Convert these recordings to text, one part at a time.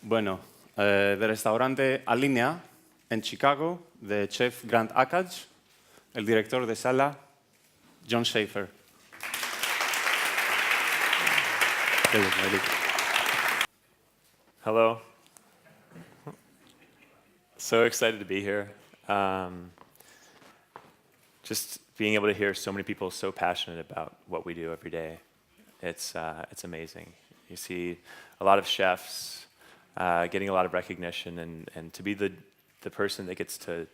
Bueno, del restaurante Alinea en Chicago, de chef Grant Akage, el director de sala John Schafer. Hello. So excited to be here. Just being able to hear so many people so passionate about what we do every day, it's amazing. You see a lot of chefs getting a lot of recognition, and to be the person that gets to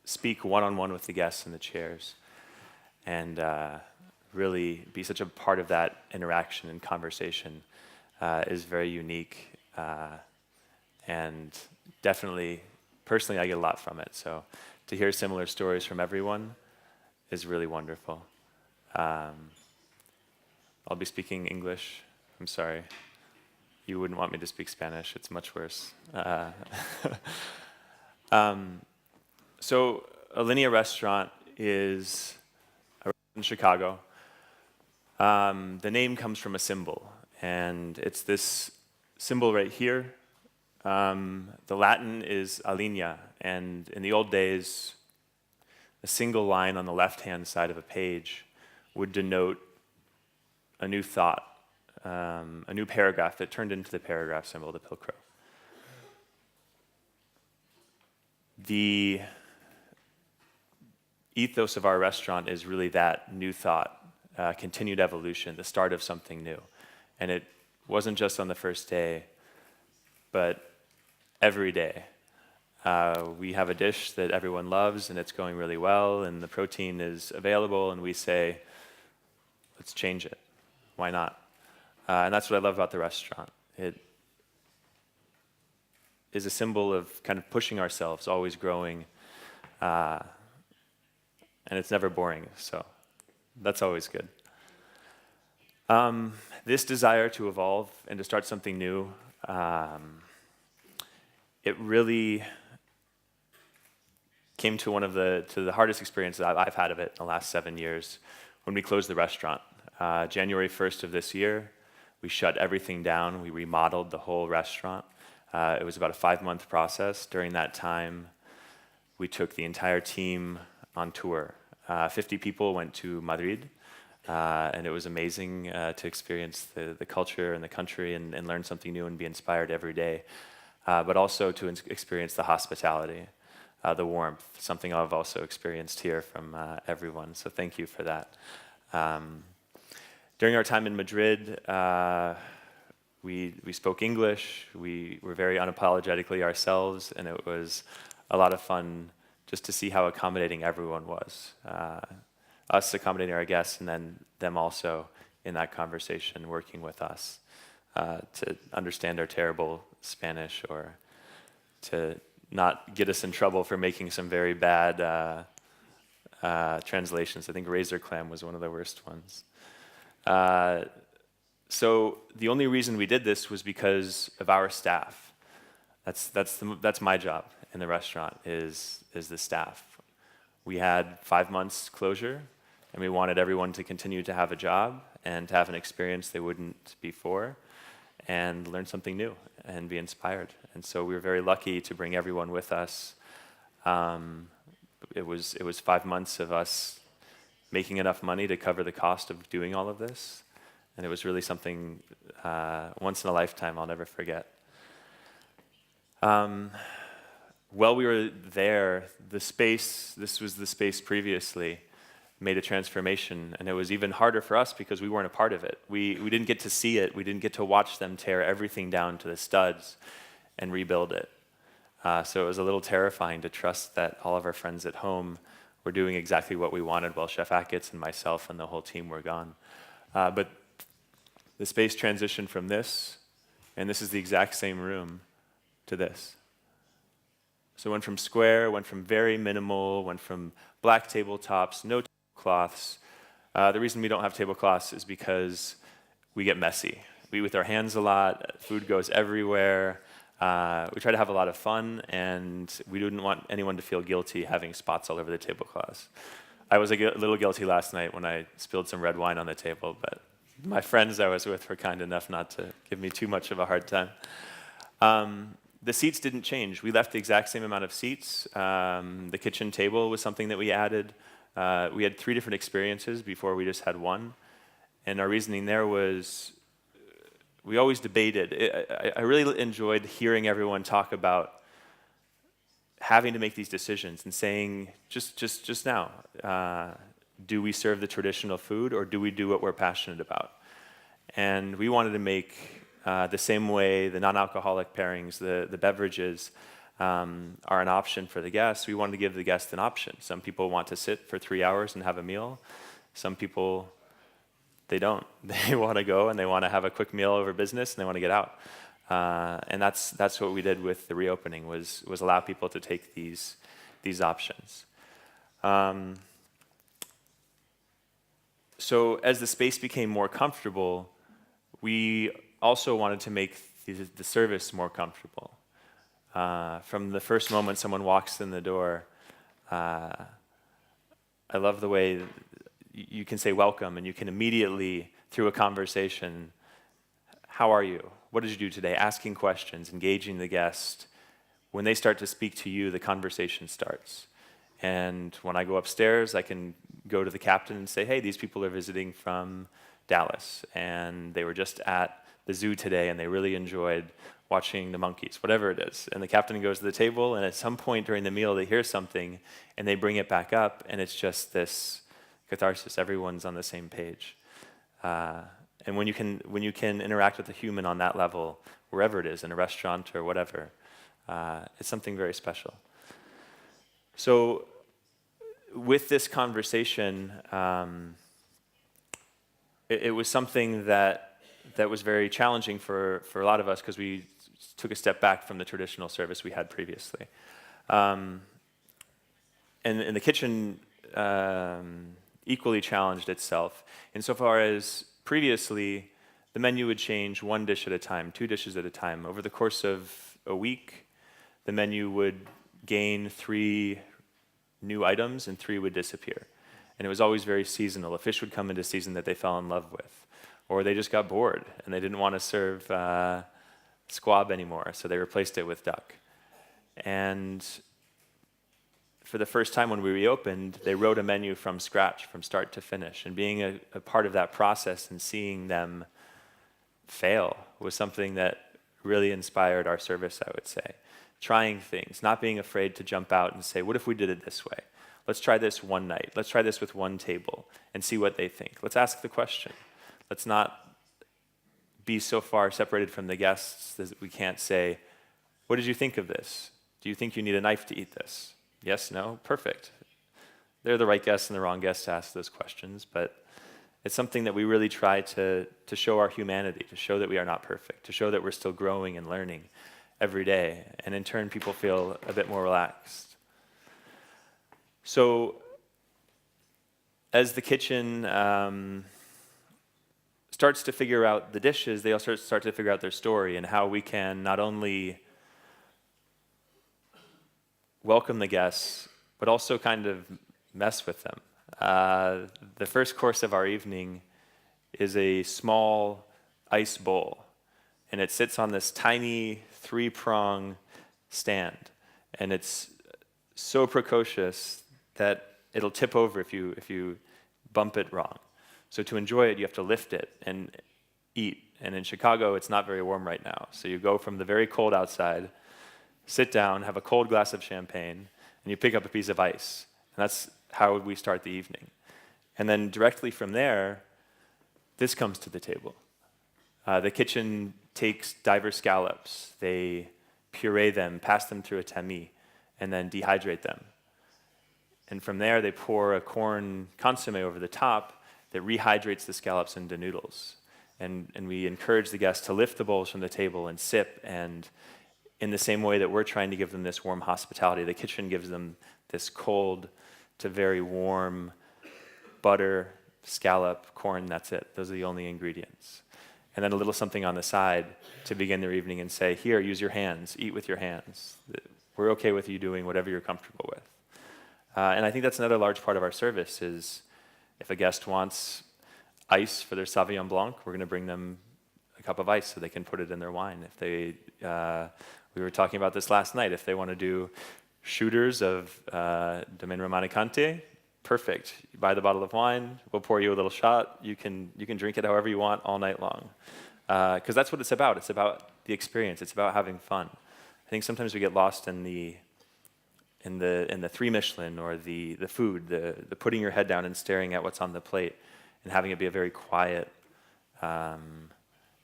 speak one-on-one with the guests in the chairs and really be such a part of that interaction and conversation is very unique, and definitely, personally, I get a lot from it. So to hear similar stories from everyone is really wonderful. I'll be speaking English. I'm sorry. You wouldn't want me to speak Spanish. It's much worse. So Alinea Restaurant is a restaurant in Chicago. The name comes from a symbol, and it's this symbol right here. The Latin is alinea, and in the old days, a single line on the left-hand side of a page would denote a new thought, a new paragraph that turned into the paragraph symbol, the pilcrow. The ethos of our restaurant is really that new thought, continued evolution, the start of something new. And it wasn't just on the first day, but every day. We have a dish that everyone loves, and it's going really well, and the protein is available, and we say, let's change it. Why not? And that's what I love about the restaurant. It is a symbol of kind of pushing ourselves, always growing, and it's never boring, so that's always good. This desire to evolve and to start something new, it really came to the hardest experiences I've had of it in the last 7 years when we closed the restaurant. January 1st of this year, we shut everything down. We remodeled the whole restaurant. It was about a 5-month process. During that time, we took the entire team on tour. 50 people went to Madrid, and it was amazing to experience the culture and the country and learn something new and be inspired every day, but also to experience the hospitality, the warmth, something I've also experienced here from everyone, so thank you for that. During our time in Madrid, we spoke English, we were very unapologetically ourselves, and it was a lot of fun just to see how accommodating everyone was. Us accommodating our guests, and then them also in that conversation working with us to understand our terrible Spanish or to not get us in trouble for making some very bad translations. I think razor clam was one of the worst ones. So the only reason we did this was because of our staff. That's my job in the restaurant is the staff. We had 5 months closure, and we wanted everyone to continue to have a job and to have an experience they wouldn't before, and learn something new and be inspired. And so we were very lucky to bring everyone with us. It was 5 months of us making enough money to cover the cost of doing all of this, and it was really something once in a lifetime I'll never forget. While we were there, this was the space previously, made a transformation, and it was even harder for us because we weren't a part of it. We didn't get to see it. We didn't get to watch them tear everything down to the studs and rebuild it. So it was a little terrifying to trust that all of our friends at home were doing exactly what we wanted while Chef Achatz and myself and the whole team were gone. But the space transitioned from this, and this is the exact same room, to this. So it went from square, went from very minimal, went from black tabletops, no tablecloths. The reason we don't have tablecloths is because we get messy. We eat with our hands a lot, food goes everywhere. We try to have a lot of fun, and we didn't want anyone to feel guilty having spots all over the tablecloths. I was a little guilty last night when I spilled some red wine on the table, but my friends I was with were kind enough not to give me too much of a hard time. The seats didn't change. We left the exact same amount of seats. The kitchen table was something that we added. We had 3 different experiences before we just had one. And our reasoning there was, we always debated. I really enjoyed hearing everyone talk about having to make these decisions and saying, just now, do we serve the traditional food or do we do what we're passionate about? And we wanted to make the same way the non-alcoholic pairings, the beverages, are an option for the guests. We wanted to give the guest an option. Some people want to sit for 3 hours and have a meal. Some people, they don't. They want to go and they want to have a quick meal over business and they want to get out. And that's what we did with the reopening, was allow people to take these options. So as the space became more comfortable, we also wanted to make the service more comfortable. From the first moment someone walks in the door, I love the way you can say welcome, and you can immediately, through a conversation, how are you? What did you do today? Asking questions, engaging the guest. When they start to speak to you, the conversation starts. And when I go upstairs, I can go to the captain and say, hey, these people are visiting from Dallas, and they were just at the zoo today, and they really enjoyed watching the monkeys, whatever it is. And the captain goes to the table, and at some point during the meal, they hear something, and they bring it back up, and it's just this catharsis. Everyone's on the same page. And when you can interact with a human on that level, wherever it is, in a restaurant or whatever, it's something very special. So with this conversation, it was something that was very challenging for a lot of us, because we took a step back from the traditional service we had previously. And the kitchen equally challenged itself insofar as previously the menu would change 1 dish at a time, 2 dishes at a time. Over the course of a week, the menu would gain 3 new items and 3 would disappear. And it was always very seasonal. A fish would come into season that they fell in love with, or they just got bored and they didn't want to serve squab anymore, so they replaced it with duck. And for the first time when we reopened, they wrote a menu from scratch, from start to finish. And being a part of that process and seeing them fail was something that really inspired our service, I would say. Trying things, not being afraid to jump out and say, what if we did it this way? Let's try this one night. Let's try this with 1 table and see what they think. Let's ask the question. Let's not be so far separated from the guests that we can't say, what did you think of this? Do you think you need a knife to eat this? Yes, no, perfect. They're the right guests and the wrong guests to ask those questions, but it's something that we really try to show our humanity, to show that we are not perfect, to show that we're still growing and learning every day, and in turn people feel a bit more relaxed. So as the kitchen starts to figure out the dishes, they also start to figure out their story and how we can not only welcome the guests, but also kind of mess with them. The first course of our evening is a small ice bowl, and it sits on this tiny 3-prong stand, and it's so precocious that it'll tip over if you bump it wrong. So to enjoy it, you have to lift it and eat. And in Chicago, it's not very warm right now. So you go from the very cold outside, sit down, have a cold glass of champagne, and you pick up a piece of ice. And that's how we start the evening. And then directly from there, this comes to the table. The kitchen takes diver scallops. They puree them, pass them through a tamis, and then dehydrate them. And from there, they pour a corn consommé over the top that rehydrates the scallops into noodles. And we encourage the guests to lift the bowls from the table and sip, and in the same way that we're trying to give them this warm hospitality, the kitchen gives them this cold to very warm butter, scallop, corn, that's it. Those are the only ingredients. And then a little something on the side to begin their evening and say, here, use your hands, eat with your hands. We're okay with you doing whatever you're comfortable with. And I think that's another large part of our service is if a guest wants ice for their Sauvignon Blanc, we're going to bring them a cup of ice so they can put it in their wine. If they, we were talking about this last night, if they want to do shooters of Domaine Romanée-Conti, perfect. You buy the bottle of wine, we'll pour you a little shot, you can drink it however you want all night long. Because that's what it's about. It's about the experience. It's about having fun. I think sometimes we get lost in the 3 Michelin or the food, the putting your head down and staring at what's on the plate and having it be a very quiet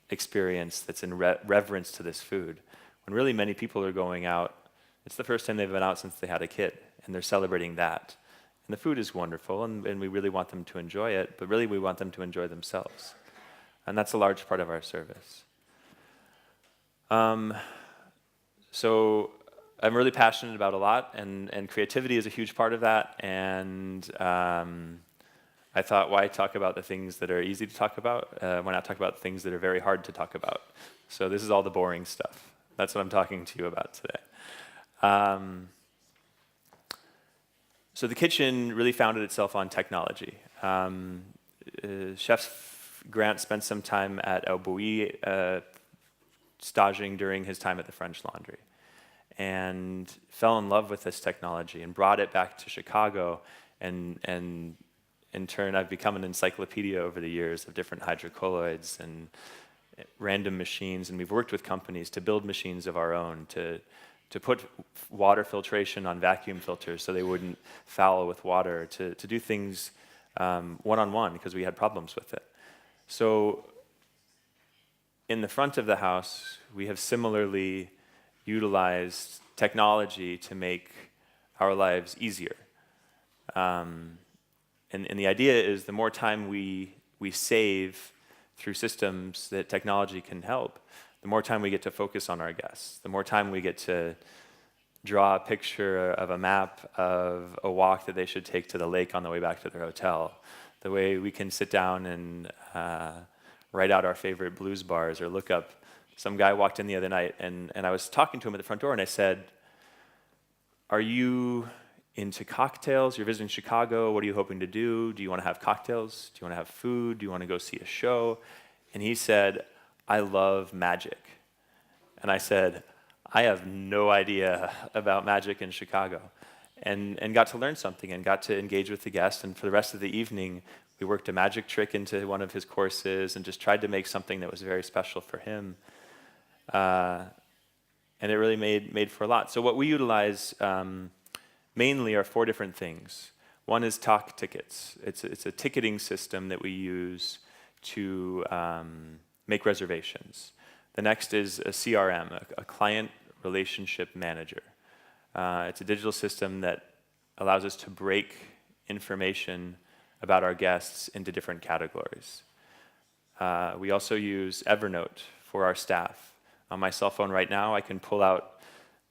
experience that's in reverence to this food. When really many people are going out, it's the first time they've been out since they had a kid, and they're celebrating that. And the food is wonderful, and we really want them to enjoy it, but really we want them to enjoy themselves. And that's a large part of our service. So I'm really passionate about a lot, and creativity is a huge part of that. And I thought, why talk about the things that are easy to talk about? Why not talk about things that are very hard to talk about? So this is all the boring stuff. That's what I'm talking to you about today. So the kitchen really founded itself on technology. Chef Grant spent some time at El Bouilly, staging during his time at the French Laundry, and fell in love with this technology and brought it back to Chicago. And in turn, I've become an encyclopedia over the years of different hydrocolloids and random machines. And we've worked with companies to build machines of our own, to put water filtration on vacuum filters so they wouldn't foul with water, to do things one-on-one because we had problems with it. So in the front of the house, we have similarly utilized technology to make our lives easier. And the idea is the more time we save through systems that technology can help, the more time we get to focus on our guests, the more time we get to draw a picture of a map of a walk that they should take to the lake on the way back to their hotel, the way we can sit down and write out our favorite blues bars or look up. Some guy walked in the other night, and I was talking to him at the front door, and I said, "Are you into cocktails? You're visiting Chicago. What are you hoping to do? Do you want to have cocktails? Do you want to have food? Do you want to go see a show?" And he said, "I love magic." And I said, "I have no idea about magic in Chicago." And got to learn something and got to engage with the guest. And for the rest of the evening, we worked a magic trick into one of his courses and just tried to make something that was very special for him. And it really made for a lot. So what we utilize mainly are 4 different things. One is talk tickets. It's a ticketing system that we use to make reservations. The next is a CRM, a client relationship manager. It's a digital system that allows us to break information about our guests into different categories. We also use Evernote for our staff. On my cell phone right now, I can pull out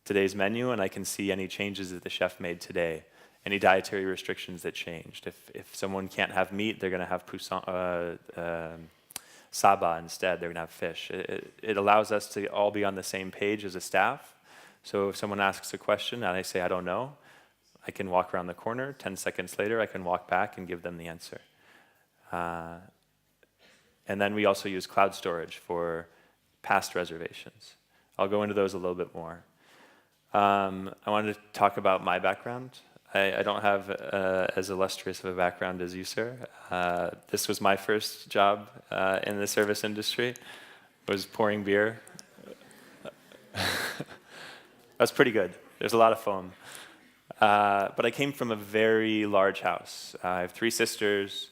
today's menu and I can see any changes that the chef made today, any dietary restrictions that changed. If someone can't have meat, they're going to have saba instead, they're going to have fish. It allows us to all be on the same page as a staff. So if someone asks a question and I say, "I don't know," I can walk around the corner. 10 seconds later, I can walk back and give them the answer. And then we also use cloud storage for past reservations. I'll go into those a little bit more. I wanted to talk about my background. I don't have as illustrious of a background as you, sir. This was my first job in the service industry. Was pouring beer. That's pretty good. There's a lot of foam. But I came from a very large house. I have 3 sisters.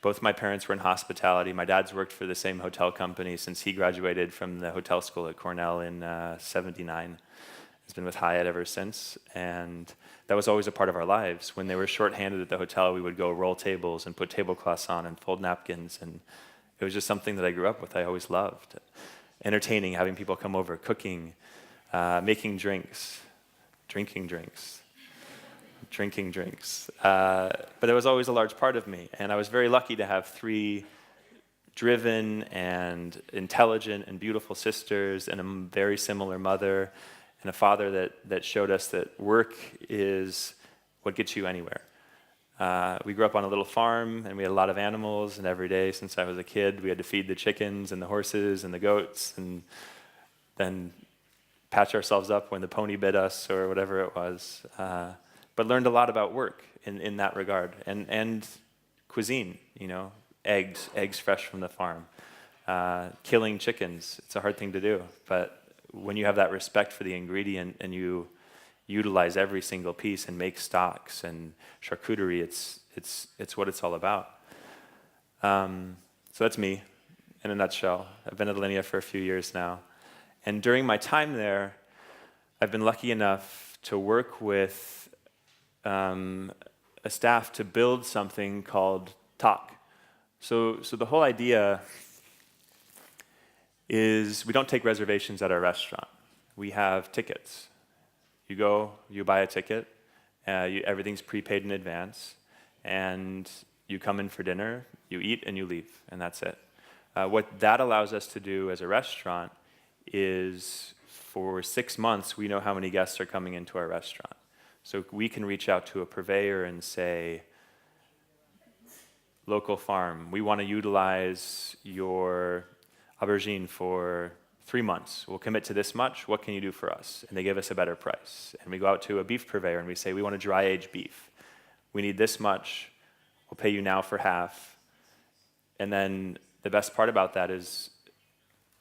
Both my parents were in hospitality. My dad's worked for the same hotel company since he graduated from the hotel school at Cornell in '79. He's been with Hyatt ever since. And that was always a part of our lives. When they were shorthanded at the hotel, we would go roll tables and put tablecloths on and fold napkins. And it was just something that I grew up with. I always loved. Entertaining, having people come over, cooking, making drinks, drinking drinks. But it was always a large part of me. And I was very lucky to have 3 driven and intelligent and beautiful sisters and a very similar mother and a father that showed us that work is what gets you anywhere. We grew up on a little farm, and we had a lot of animals, and every day since I was a kid, we had to feed the chickens and the horses and the goats, and then patch ourselves up when the pony bit us or whatever it was. But learned a lot about work in that regard, and cuisine, eggs fresh from the farm. Killing chickens, it's a hard thing to do, but when you have that respect for the ingredient and you utilize every single piece and make stocks and charcuterie, it's what it's all about. So that's me in a nutshell. I've been at Alinea for a few years now. And during my time there, I've been lucky enough to work with a staff to build something called Talk. So the whole idea is we don't take reservations at our restaurant. We have tickets. You go, you buy a ticket, everything's prepaid in advance, and you come in for dinner, you eat, and you leave, and that's it. What that allows us to do as a restaurant is for 6 months, we know how many guests are coming into our restaurant. So we can reach out to a purveyor and say, local farm, we want to utilize your aubergine for 3 months. We'll commit to this much. What can you do for us? And they give us a better price. And we go out to a beef purveyor and we say, we want to dry age beef. We need this much. We'll pay you now for half. And then the best part about that is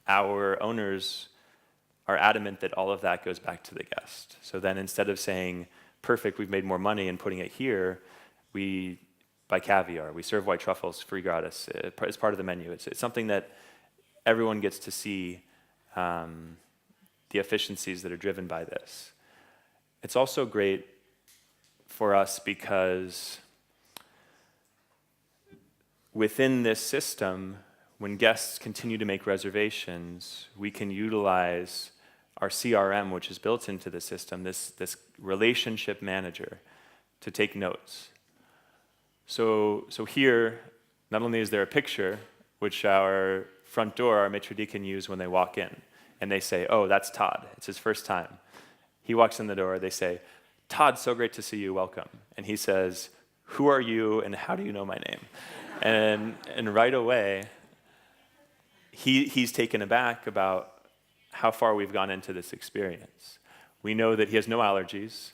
our owners are adamant that all of that goes back to the guest. So then instead of saying, perfect, we've made more money and putting it here, we buy caviar. We serve white truffles free gratis as part of the menu. It's something that everyone gets to see the efficiencies that are driven by this. It's also great for us because within this system, when guests continue to make reservations, we can utilize our CRM, which is built into the system, this relationship manager, to take notes. So here, not only is there a picture, which our front door, our maitre d' can use when they walk in, and they say, oh, that's Todd. It's his first time. He walks in the door, they say, Todd, so great to see you, welcome. And he says, who are you and how do you know my name? And right away, he's taken aback about how far we've gone into this experience. We know that he has no allergies.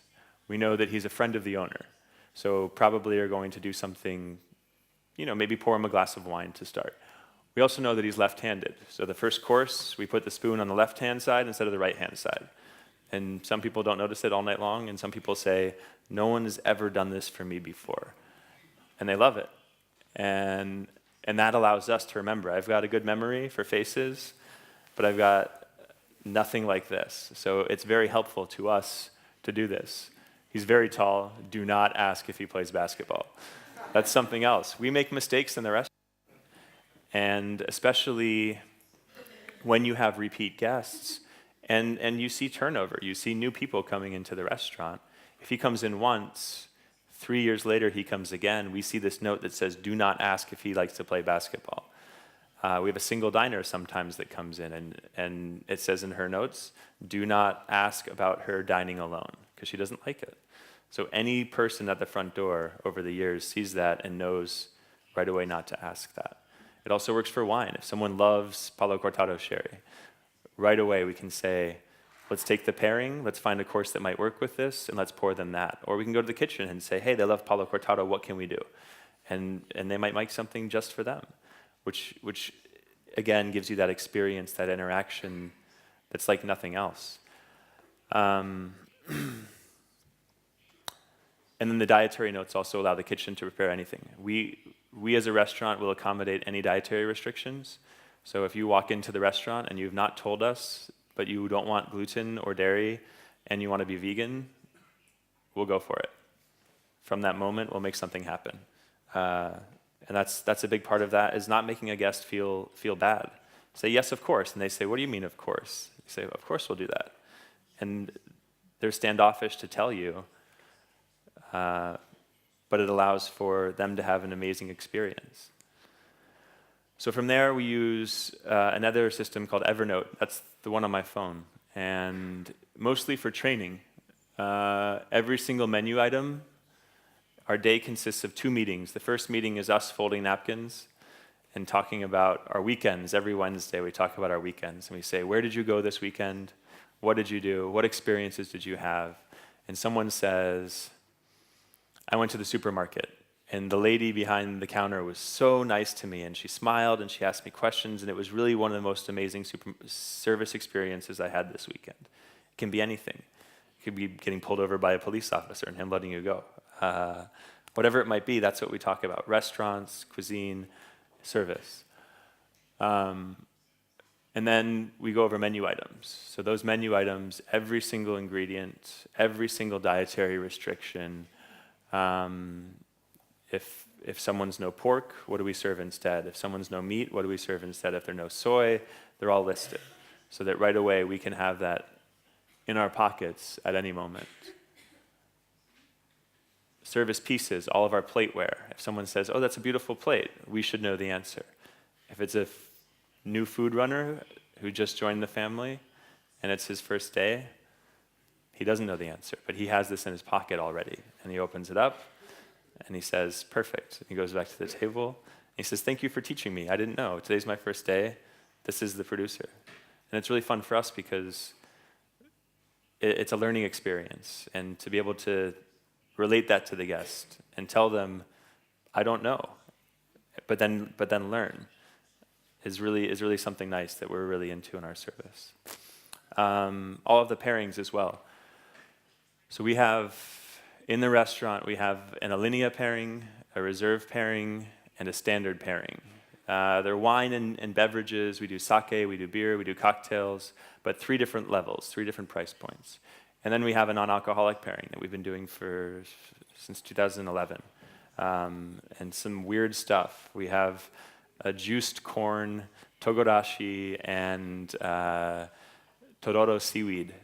We know that he's a friend of the owner. So probably are going to do something, maybe pour him a glass of wine to start. We also know that he's left-handed. So the first course, we put the spoon on the left-hand side instead of the right-hand side. And some people don't notice it all night long, and some people say, no one has ever done this for me before. And they love it. And that allows us to remember. I've got a good memory for faces, but I've got nothing like this. So it's very helpful to us to do this. He's very tall. Do not ask if he plays basketball. That's something else. We make mistakes in the restaurant. And especially when you have repeat guests and you see turnover, you see new people coming into the restaurant. If he comes in once, 3 years later he comes again, we see this note that says, do not ask if he likes to play basketball. We have a single diner sometimes that comes in, and it says in her notes, do not ask about her dining alone, because she doesn't like it. So any person at the front door over the years sees that and knows right away not to ask that. It also works for wine. If someone loves Palo Cortado sherry, right away we can say, let's take the pairing, let's find a course that might work with this, and let's pour them that. Or we can go to the kitchen and say, hey, they love Palo Cortado, what can we do? And they might make something just for them, which again gives you that experience, that interaction that's like nothing else. And then the dietary notes also allow the kitchen to prepare anything. We as a restaurant will accommodate any dietary restrictions. So if you walk into the restaurant and you've not told us, but you don't want gluten or dairy and you want to be vegan, we'll go for it. From that moment, we'll make something happen. And that's a big part of that, is not making a guest feel bad. Say, yes, of course. And they say, what do you mean, of course? You say, of course we'll do that. And they're standoffish to tell you, but it allows for them to have an amazing experience. So from there, we use another system called Evernote. That's the one on my phone. And mostly for training. Every single menu item, our day consists of 2 meetings. The first meeting is us folding napkins and talking about our weekends. Every Wednesday we talk about our weekends, and we say, where did you go this weekend? What did you do? What experiences did you have? And someone says, I went to the supermarket, and the lady behind the counter was so nice to me, and she smiled, and she asked me questions, and it was really one of the most amazing service experiences I had this weekend. It can be anything. It could be getting pulled over by a police officer and him letting you go. Whatever it might be, that's what we talk about. Restaurants, cuisine, service. And then we go over menu items. So those menu items, every single ingredient, every single dietary restriction. If someone's no pork, what do we serve instead? If someone's no meat, what do we serve instead? If they're no soy, they're all listed. So that right away we can have that in our pockets at any moment. Service pieces, all of our plateware. If someone says, oh, that's a beautiful plate, we should know the answer. If it's a new food runner who just joined the family and it's his first day, he doesn't know the answer, but he has this in his pocket already. And he opens it up and he says, perfect. And he goes back to the table and he says, thank you for teaching me. I didn't know. Today's my first day. This is the producer. And it's really fun for us because it's a learning experience. And to be able to relate that to the guest and tell them, I don't know, but then learn is really something nice that we're really into in our service. All of the pairings as well. So we have, in the restaurant, we have an Alinea pairing, a reserve pairing, and a standard pairing. They're wine and beverages. We do sake, we do beer, we do cocktails, but 3 different levels, 3 different price points. And then we have a non-alcoholic pairing that we've been doing since 2011. And some weird stuff. We have a juiced corn, togorashi, and tororo seaweed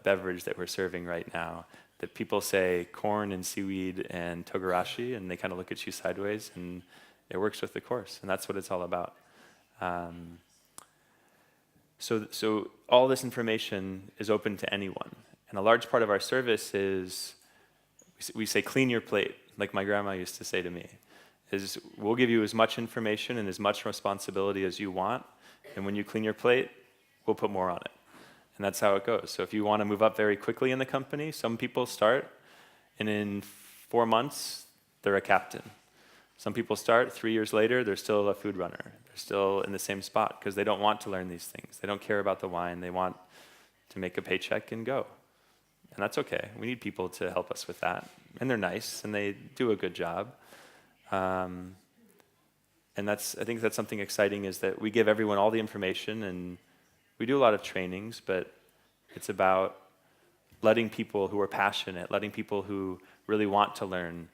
beverage that we're serving right now. That people say corn and seaweed and togorashi, and they kind of look at you sideways, and it works with the course, and that's what it's all about. So all this information is open to anyone. And a large part of our service is, we say, clean your plate, like my grandma used to say to me, is we'll give you as much information and as much responsibility as you want, and when you clean your plate, we'll put more on it. And that's how it goes. So if you want to move up very quickly in the company, some people start, and in 4 months, they're a captain. Some people start, 3 years later, they're still a food runner. They're still in the same spot because they don't want to learn these things. They don't care about the wine. They want to make a paycheck and go. And that's okay. We need people to help us with that. And they're nice, and they do a good job. And I think that's something exciting, is that we give everyone all the information, and we do a lot of trainings, but it's about letting people who are passionate, letting people who really want to learn.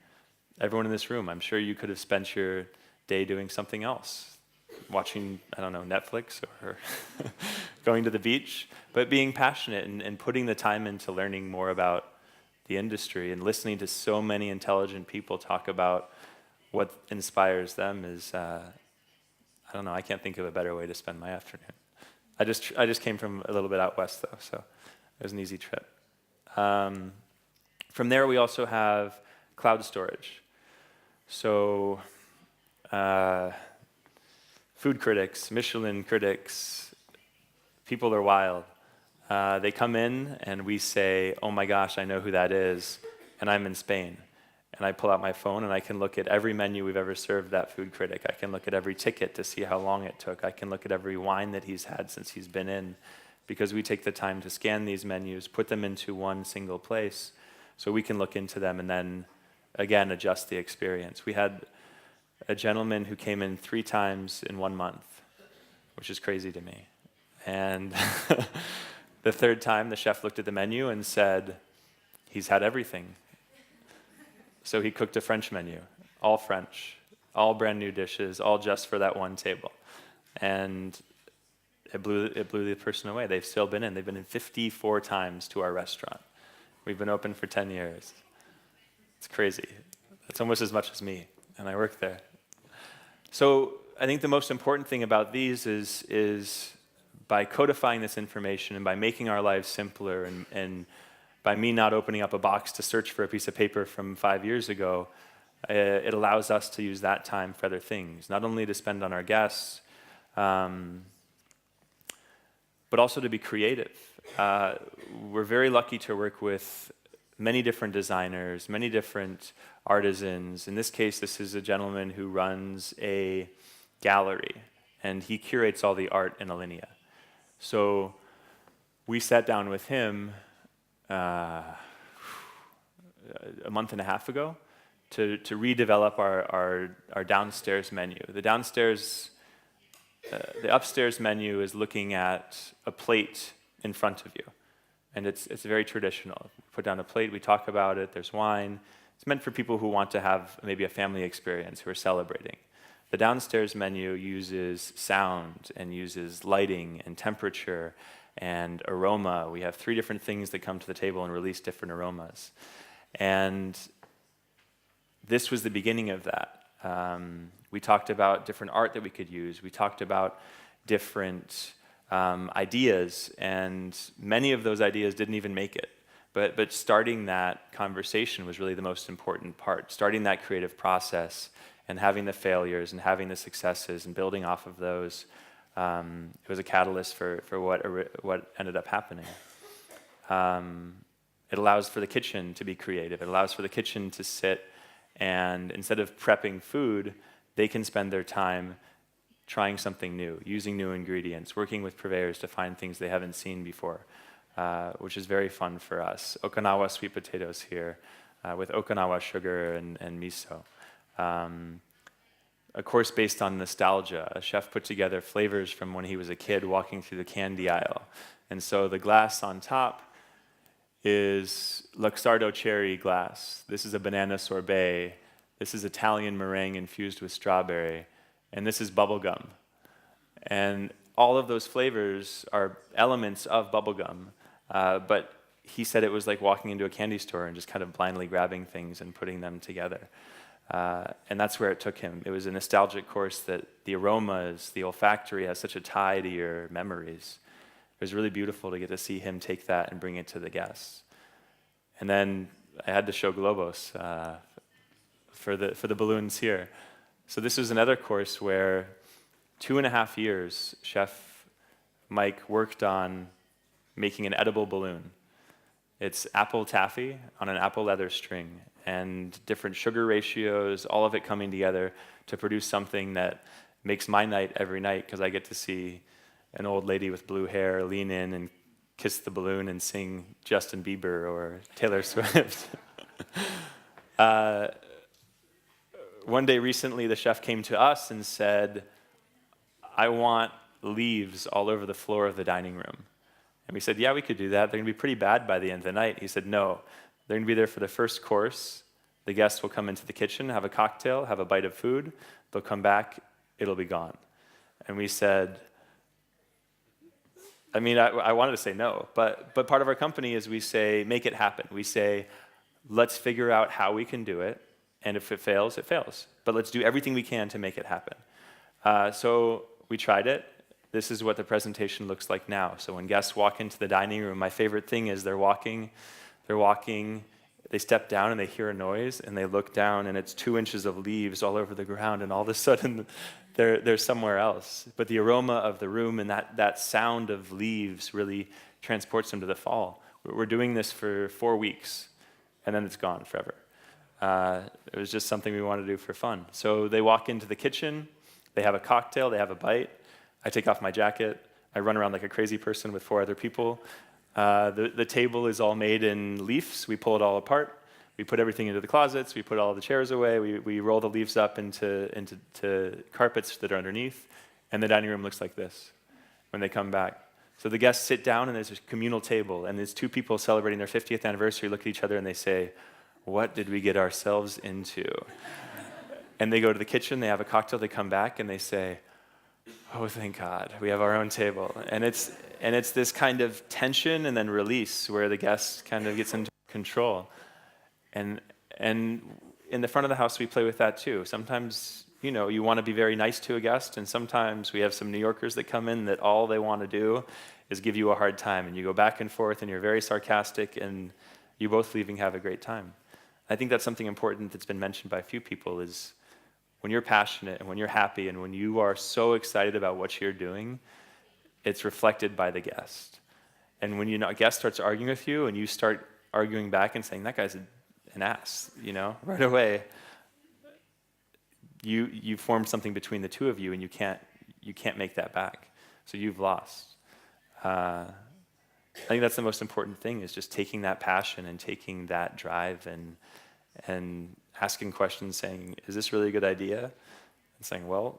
Everyone in this room, I'm sure you could have spent your day doing something else, watching, I don't know, Netflix or going to the beach, but being passionate and putting the time into learning more about the industry and listening to so many intelligent people talk about what inspires them is, I don't know, I can't think of a better way to spend my afternoon. I just came from a little bit out west, though, so it was an easy trip. From there, we also have cloud storage. So food critics, Michelin critics, people are wild. They come in and we say, oh my gosh, I know who that is, and I'm in Spain. And I pull out my phone and I can look at every menu we've ever served that food critic. I can look at every ticket to see how long it took. I can look at every wine that he's had since he's been in, because we take the time to scan these menus, put them into one single place so we can look into them and then, again, adjust the experience. We had a gentleman who came in 3 times in 1 month, which is crazy to me. And the 3rd time, the chef looked at the menu and said, he's had everything. So he cooked a French menu, all French, all brand new dishes, all just for that one table. And it blew the person away. They've still been in. They've been in 54 times to our restaurant. We've been open for 10 years. It's crazy. That's almost as much as me, and I work there. So I think the most important thing about these is by codifying this information and by making our lives simpler and by me not opening up a box to search for a piece of paper from 5 years ago, it allows us to use that time for other things, not only to spend on our guests, but also to be creative. We're very lucky to work with many different designers, many different artisans. In this case, this is a gentleman who runs a gallery, and he curates all the art in Alinea. So we sat down with him a month and a half ago to redevelop our downstairs menu. The upstairs menu is looking at a plate in front of you, and it's very traditional. We put down a plate, we talk about it, there's wine. It's meant for people who want to have maybe a family experience, who are celebrating. The downstairs menu uses sound and uses lighting and temperature and aroma. We have 3 different things that come to the table and release different aromas. And this was the beginning of that. We talked about different art that we could use. We talked about different ideas, and many of those ideas didn't even make it. But starting that conversation was really the most important part. Starting that creative process and having the failures and having the successes and building off of those, it was a catalyst for what ended up happening. It allows for the kitchen to be creative. It allows for the kitchen to sit, and instead of prepping food, they can spend their time trying something new, using new ingredients, working with purveyors to find things they haven't seen before, which is very fun for us. Okinawa sweet potatoes here with Okinawa sugar and miso. A course based on nostalgia. A chef put together flavors from when he was a kid walking through the candy aisle. And so the glass on top is Luxardo cherry glass. This is a banana sorbet. This is Italian meringue infused with strawberry. And this is bubblegum. And all of those flavors are elements of bubblegum, but he said it was like walking into a candy store and just kind of blindly grabbing things and putting them together. And that's where it took him. It was a nostalgic course that the aromas, the olfactory has such a tie to your memories. It was really beautiful to get to see him take that and bring it to the guests. And then I had to show Globos for the balloons here. So this was another course where 2.5 years, Chef Mike worked on making an edible balloon. It's apple taffy on an apple leather string and different sugar ratios, all of it coming together to produce something that makes my night every night, because I get to see an old lady with blue hair lean in and kiss the balloon and sing Justin Bieber or Taylor Swift. One day recently, the chef came to us and said, I want leaves all over the floor of the dining room. And we said, yeah, we could do that. They're going to be pretty bad by the end of the night. He said, no, they're going to be there for the first course. The guests will come into the kitchen, have a cocktail, have a bite of food. They'll come back, it'll be gone. And we said, I wanted to say no, but part of our company is we say, make it happen. We say, let's figure out how we can do it, and if it fails, it fails. But let's do everything we can to make it happen. So we tried it. This is what the presentation looks like now. So when guests walk into the dining room, my favorite thing is they're walking, they step down and they hear a noise, and they look down and it's 2 inches of leaves all over the ground, and all of a sudden they're somewhere else. But the aroma of the room and that sound of leaves really transports them to the fall. We're doing this for 4 weeks, and then it's gone forever. It was just something we wanted to do for fun. So they walk into the kitchen, they have a cocktail, they have a bite. I take off my jacket, I run around like a crazy person with 4 other people. The table is all made in leaves. We pull it all apart. We put everything into the closets. We put all the chairs away. We roll the leaves up into carpets that are underneath. And the dining room looks like this when they come back. So the guests sit down, and there's a communal table. And there's 2 people celebrating their 50th anniversary, look at each other, and they say, what did we get ourselves into? And they go to the kitchen. They have a cocktail. They come back, and they say, oh, thank God, we have our own table. And it's this kind of tension and then release where the guest kind of gets into control. And in the front of the house, we play with that too. Sometimes, you want to be very nice to a guest, and sometimes we have some New Yorkers that come in that all they want to do is give you a hard time, and you go back and forth, and you're very sarcastic, and You both leaving have a great time. I think that's something important that's been mentioned by a few people is when you're passionate and when you're happy and when you are so excited about what you're doing, it's reflected by the guest. And when a guest starts arguing with you and you start arguing back and saying, that guy's an ass, right away, you formed something between the two of you and you can't make that back. So you've lost. I think that's the most important thing is just taking that passion and taking that drive and asking questions saying, is this really a good idea? And saying, well,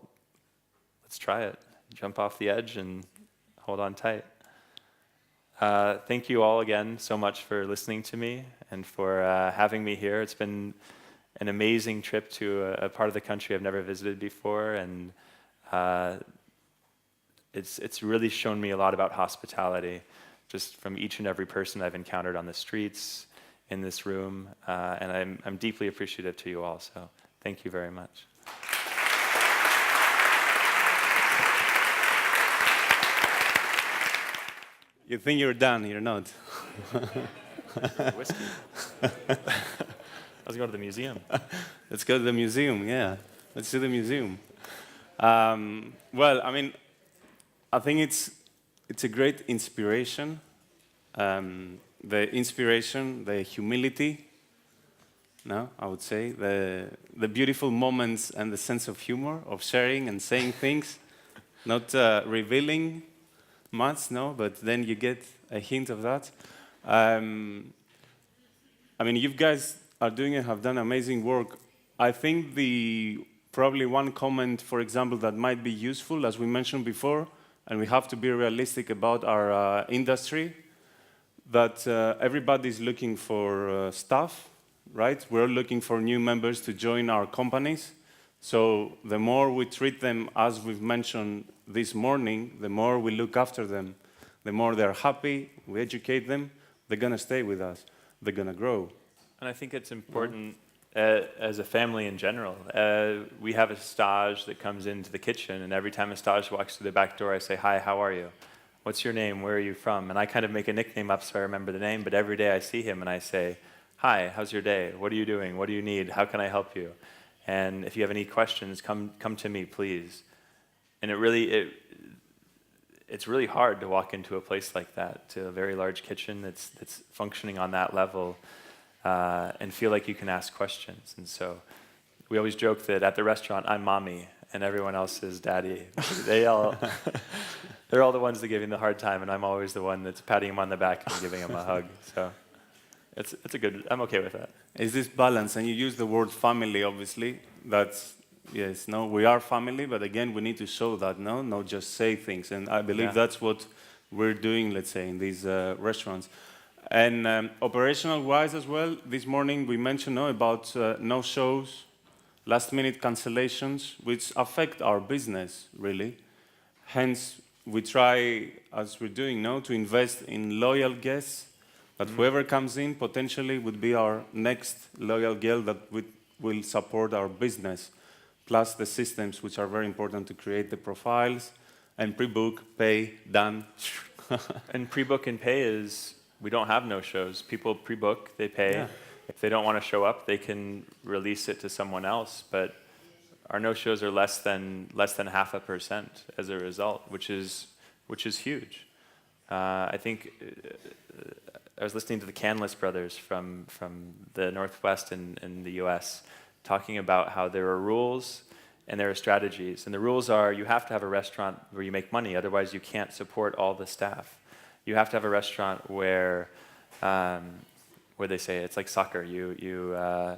let's try it. Jump off the edge and hold on tight. Thank you all again so much for listening to me and for having me here. It's been an amazing trip to a part of the country I've never visited before, and it's really shown me a lot about hospitality, just from each and every person I've encountered on the streets, in this room, and I'm deeply appreciative to you all, so thank you very much. You think you're done, you're not. Whiskey. Let's go to the museum. Let's go to the museum, yeah. Let's do the museum. Well, I mean, I think it's a great inspiration. The inspiration, the humility, I would say, the beautiful moments and the sense of humor, of sharing and saying things, not revealing much, but then you get a hint of that. I mean, you guys are doing and have done amazing work. I think probably one comment, for example, that might be useful, as we mentioned before, and we have to be realistic about our industry, that everybody's looking for staff, right? We're looking for new members to join our companies. So the more we treat them, as we've mentioned this morning, the more we look after them, the more they're happy, we educate them, they're going to stay with us, they're going to grow. And I think it's important as a family in general. We have a stage that comes into the kitchen, and every time a stage walks through the back door, I say, hi, how are you? What's your name? Where are you from? And I kind of make a nickname up so I remember the name, but every day I see him and I say, hi, how's your day? What are you doing? What do you need? How can I help you? And if you have any questions, come to me, please. And it's really hard to walk into a place like that, to a very large kitchen that's functioning on that level, and feel like you can ask questions. And so we always joke that at the restaurant, I'm mommy, and everyone else is daddy. They're all the ones that give him the hard time, and I'm always the one that's patting him on the back and giving him a hug. So it's I'm okay with that. It's this balance, and you use the word family, obviously. That's, yes, we are family, but again, we need to show that, not just say things. And I believe that's what we're doing, let's say, in these restaurants. And operational-wise as well, this morning we mentioned about no-shows, last-minute cancellations, which affect our business, really. Hence, we try, as we're doing now, to invest in loyal guests, that whoever comes in potentially would be our next loyal guest that will support our business, plus the systems, which are very important to create the profiles, and pre-book, pay, done. And pre-book and pay is, we don't have no shows. People pre-book, they pay. Yeah. If they don't want to show up, they can release it to someone else. But our no shows are less than 0.5% as a result, which is huge. I think I was listening to the Canlis brothers from the Northwest in the U.S. talking about how there are rules and there are strategies. And the rules are you have to have a restaurant where you make money, otherwise you can't support all the staff. You have to have a restaurant where they say it's like soccer. You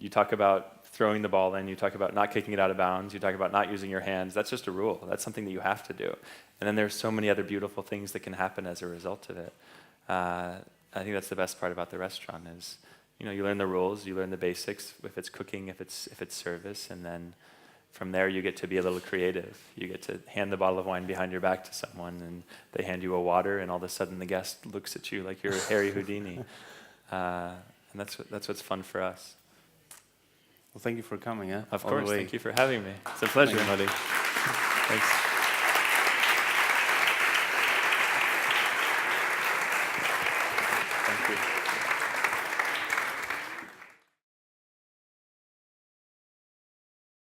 talk about throwing the ball in, you talk about not kicking it out of bounds, you talk about not using your hands. That's just a rule. That's something that you have to do. And then there's so many other beautiful things that can happen as a result of it. I think that's the best part about the restaurant is, you learn the rules, you learn the basics, if it's cooking, if it's service, and then from there you get to be a little creative. You get to hand the bottle of wine behind your back to someone, and they hand you a water, and all of a sudden the guest looks at you like you're Harry Houdini. And that's what's fun for us. Well, thank you for coming. Of course, thank you for having me. It's a pleasure. Thank you, Thanks. Thank you.